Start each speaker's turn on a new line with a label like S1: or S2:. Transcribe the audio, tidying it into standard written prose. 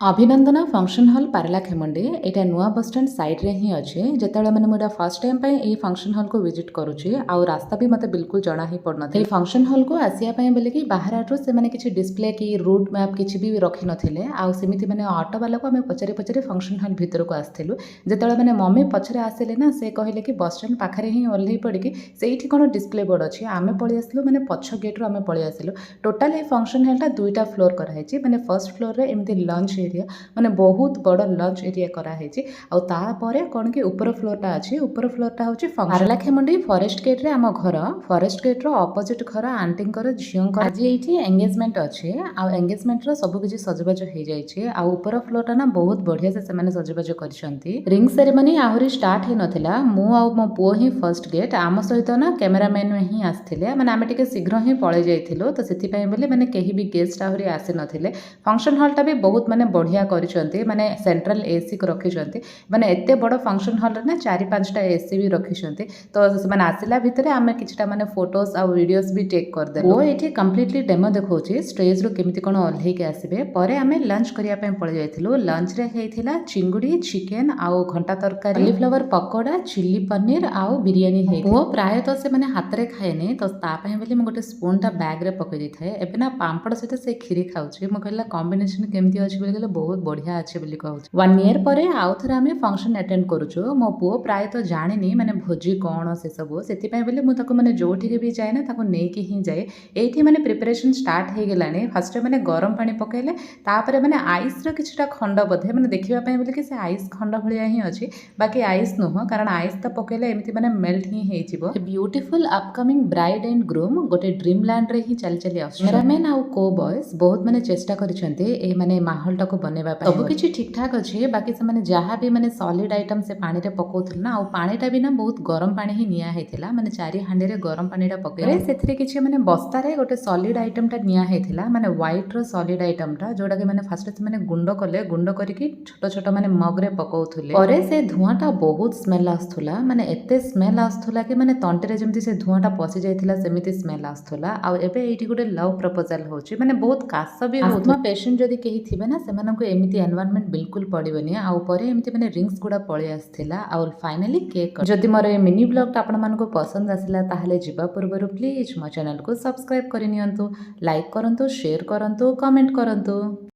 S1: ଅଭିନନ୍ଦନ function hall Paralakhemundi ଏଇଟା ନୂଆ ବସଷ୍ଟାଣ୍ଡ ସାଇଡ଼୍ରେ ହିଁ ଅଛି। ଯେତେବେଳେ ମାନେ ମୁଁ ଏଇଟା ଫାର୍ଷ୍ଟ ଟାଇମ୍ ପାଇଁ ଏଇ ଫଙ୍କସନ୍ ହଲ୍କୁ ଭିଜିଟ୍ କରୁଛି ଆଉ ରାସ୍ତା ବି ମୋତେ ବିଲକୁଲ ଜଣା ହିଁ ପଡ଼ୁନଥିଲା। ଏଇ ଫଙ୍କସନ୍ ହଲ୍କୁ ଆସିବା ପାଇଁ ବୋଲିକି ବାହାରଠୁ ସେମାନେ କିଛି ଡିସପ୍ଲେ କି ରୁଟ୍ ମ୍ୟାପ୍ କିଛି ବି ରଖିନଥିଲେ। ଆଉ ସେମିତି ମାନେ ଅଟୋବାଲାକୁ ଆମେ ପଚାରି ପଚାରି ଫଙ୍କସନ୍ ହଲ୍ ଭିତରକୁ ଆସିଥିଲୁ। ଯେତେବେଳେ ମାନେ ମମି ପଛରେ ଆସିଲେ ନା ସେ କହିଲେ କି ବସଷ୍ଟାଣ୍ଡ ପାଖରେ ହିଁ ଓହ୍ଲେଇ ପଡ଼ିକି ସେଇଠି କ'ଣ ଡିସପ୍ଲେ ବୋର୍ଡ଼ ଅଛି। ଆମେ ପଳେଇ ଆସିଲୁ ମାନେ ପଛ ଗେଟ୍ରୁ ଆମେ ପଳେଇ ଆସିଲୁ। ଟୋଟାଲ ଏଇ ଫଙ୍କସନ୍ ହଲ୍ଟା ଦୁଇଟା ଫ୍ଲୋର କରାହେଇଛି। ମାନେ ଫର୍ଷ୍ଟ ଫ୍ଲୋରରେ ଏମିତି ଲଞ୍ଚ ଏରିଆ ମାନେ ବହୁତ ବଡ଼ ଲଞ୍ଚ ଏରିଆ କରାହେଇଛି। ଆଉ ତାପରେ କ'ଣ କି ଉପର ଫ୍ଲୋରଟା ଅଛି। ଉପର ଫ୍ଲୋରଟା ହେଉଛି ପାରଲାଖେମୁଣ୍ଡି ଫରେଷ୍ଟ ଗେଟ୍ରେ ଆମ ଘର। ଫରେଷ୍ଟ ଗେଟ୍ର ଅପୋଜିଟ୍ ଘର ଆଣ୍ଟିଙ୍କର ଝିଅଙ୍କର ଆଜି ଏଇଠି ଏଙ୍ଗେଜମେଣ୍ଟ ଅଛି। ଆଉ ଏଙ୍ଗେଜମେଣ୍ଟର ସବୁ କିଛି ସଜବାଜ ହେଇଯାଇଛି। ଆଉ ଉପର ଫ୍ଲୋରଟା ନା ବହୁତ ବଢ଼ିଆ ସେ ସେମାନେ ସଜବାଜ କରିଛନ୍ତି। ରିଙ୍ଗ ସେରେମନି ଆହୁରି ଷ୍ଟାର୍ଟ ହେଇନଥିଲା। ମୁଁ ଆଉ ମୋ ପୁଅ ହିଁ ଫର୍ଷ୍ଟ ଗେଟ୍। ଆମ ସହିତ ନା କ୍ୟାମେରାମ୍ୟାନ୍ ହିଁ ଆସିଥିଲେ। ମାନେ ଆମେ ଟିକେ ଶୀଘ୍ର ହିଁ ପଳେଇ ଯାଇଥିଲୁ ତ ସେଥିପାଇଁ ବୋଲି ମାନେ କେହି ବି ଗେଷ୍ଟ ଆହୁରି ଆସିନଥିଲେ। ଫଙ୍କସନ୍ ହଲ୍ଟା ବି ବହୁତ ମାନେ ବଢ଼ିଆ କରିଛନ୍ତି। ମାନେ ସେଣ୍ଟ୍ରାଲ ଏସି ରଖିଛନ୍ତି। ମାନେ ଏତେ ବଡ଼ ଫଙ୍କସନ୍ ହଲ୍ରେ ନା 4-5ଟା ଏସି ବି ରଖିଛନ୍ତି। ତ ସେମାନେ ଆସିଲା ଭିତରେ ଆମେ କିଛିଟା ମାନେ ଫଟୋସ୍ ଆଉ ଭିଡ଼ିଓସ୍ ବି ଟେକ୍ କରିଦେଲୁ। ଓ ଏଇଠି କମ୍ପ୍ଲିଟଲି ଡେମୋ ଦେଖାଉଛି ଷ୍ଟେଜ୍ରୁ କେମିତି କ'ଣ ଓହ୍ଲେଇକି ଆସିବେ। ପରେ ଆମେ ଲଞ୍ଚ କରିବା ପାଇଁ ପଳେଇ ଯାଇଥିଲୁ। ଲଞ୍ଚରେ ହେଇଥିଲା ଚିଙ୍ଗୁଡ଼ି, ଚିକେନ୍ ଆଉ ଘଣ୍ଟା ତରକାରୀ, କଲିଫ୍ଲାୱାର ପକୋଡ଼ା, ଚିଲି ପନିର ଆଉ ବିରିୟାନୀ ହେଇଥିଲା। ପୁଅ ପ୍ରାୟତଃ ସେମାନେ ହାତରେ ଖାଏନି ତ ତା ପାଇଁ ବୋଲି ମୁଁ ଗୋଟେ ସ୍ପୁନ୍ଟା ବ୍ୟାଗ୍ରେ ପକାଇ ଦେଇଥାଏ। ଏବେ ନା ପାମ୍ପଡ଼ ସହିତ ସେ କ୍ଷୀରି ଖାଉଛି। ମୁଁ କହିଲା କମ୍ବିନେସନ୍ କେମିତି ଅଛି ବୋଲି କହିଲେ ବହୁତ ବଢ଼ିଆ ଅଛି ବୋଲି କହୁଛି। 1 ଇୟର୍ ପରେ ଆଉ ଥରେ ଆମେ ଫଙ୍କସନ୍ ଆଟେଣ୍ଡ କରୁଛୁ। ମୋ ପୁଅ ପ୍ରାୟତଃ ଜାଣିନି ମାନେ ଭୋଜି କ'ଣ ସେସବୁ। ସେଥିପାଇଁ ବୋଲି ମୁଁ ତାକୁ ମାନେ ଯୋଉଠିକି ବି ଯାଏ ନା ତାକୁ ନେଇକି ହିଁ ଯାଏ। ଏଇଠି ମାନେ ପ୍ରିପାରେସନ୍ ଷ୍ଟାର୍ଟ ହେଇଗଲାଣି। ଫାର୍ଷ୍ଟରେ ମାନେ ଗରମ ପାଣି ପକାଇଲେ ତାପରେ ମାନେ ଆଇସ୍ର କିଛିଟା ଖଣ୍ଡ ବୋଧେ ମାନେ ଦେଖିବା ପାଇଁ ବୋଲିକି ସେ ଆଇସ୍ ଖଣ୍ଡ ଭଳିଆ ହିଁ ଅଛି। ବାକି ଆଇସ୍ ନୁହଁ କାରଣ ଆଇସ୍ ତ ପକାଇଲେ ଏମିତି ମାନେ ମେଲ୍ଟ ହିଁ ହେଇଯିବ। ବ୍ୟୁଟିଫୁଲ୍ ଅପକମିଂ ବ୍ରାଇଡ୍ ଆଣ୍ଡ ଗ୍ରୁମ୍ ଗୋଟେ ଡ୍ରିମ୍ ଲ୍ୟାଣ୍ଡରେ ହିଁ ଚାଲି ଚାଲି ଆସୁଛି। କ୍ୟାମେରାମ୍ୟାନ୍ ଆଉ କୋ ବଏସ୍ ବହୁତ ମାନେ ଚେଷ୍ଟା କରିଛନ୍ତି ଏଇ ମାନେ ମାହୋଲଟାକୁ ବନେଇବା ପାଇଁ। ସବୁ କିଛି ଠିକ୍ ଠାକ୍ ଅଛି। ବାକି ସେମାନେ ଯାହା ବି ମାନେ ସଲିଡ୍ ଆଇଟମ୍ ସେ ପାଣିରେ ପକାଉଥିଲେ ନା ଆଉ ପାଣିଟା ବି ନା ବହୁତ ଗରମ ପାଣି ହିଁ ନିଆ ହେଇଥିଲା। ମାନେ 4 ହାଣ୍ଡିରେ ଗରମ ପାଣିଟା ପକାଇଲେ ସେଥିରେ କିଛି ମାନେ ବସ୍ତାରେ ଗୋଟେ ସଲିଡ୍ ଆଇଟମ୍ଟା ନିଆ ହେଇଥିଲା। ମାନେ ହ୍ୱାଇଟ୍ର ସଲିଡ୍ ଆଇଟମ୍ଟା ଯୋଉଟାକି ମାନେ ଫାର୍ଷ୍ଟ ସେମାନେ ଗୁଣ୍ଡ କଲେ। ଗୁଣ୍ଡ କରିକି ଛୋଟ ଛୋଟ ମାନେ ମଗ୍ରେ ପକାଉଥିଲେ। ପରେ ସେ ଧୂଆଁଟା ବହୁତ ସ୍ମେଲ୍ ଆସୁଥିଲା। ମାନେ ଏତେ ସ୍ମେଲ୍ ଆସୁଥିଲା କି ମାନେ ତଣ୍ଟିରେ ଯେମିତି ସେ ଧୂଆଁଟା ପଶି ଯାଇଥିଲା ସେମିତି ସ୍ମେଲ୍ ଆସୁଥିଲା। ଆଉ ଏବେ ଏଇଠି ଗୋଟେ ଲଭ୍ ପ୍ରପୋଜାଲ୍ ହେଉଛି। ମାନେ ବହୁତ କାଶ ବି ହେଉଥିଲା। ପେସେଣ୍ଟ ଯଦି କେହି ଥିବେ ନା ସେମାନଙ୍କୁ ଏମିତି ଏନଭାୟରନମେଣ୍ଟ ବିଲକୁଲ ପଡ଼ିବନି। ଆଉ ପରେ ଏମିତି ମାନେ ରିଙ୍ଗସ୍ ଗୁଡ଼ା ପଳେଇ ଆସିଥିଲା। ଆଉ ଫାଇନାଲି କେକ୍ ଯଦି ମୋର ଏ ମିନି ବ୍ଲଗ୍ଟା ଆପଣମାନଙ୍କୁ ପସନ୍ଦ ଆସିଲା ତାହେଲେ ଯିବା ପୂର୍ବରୁ ପ୍ଲିଜ୍ ମୋ ଚ୍ୟାନେଲକୁ ସବସ୍କ୍ରାଇବ୍ କରିନିଅନ୍ତୁ। ଲାଇକ୍ କରନ୍ତୁ, ସେୟାର କରନ୍ତୁ, କମେଣ୍ଟ କରନ୍ତୁ।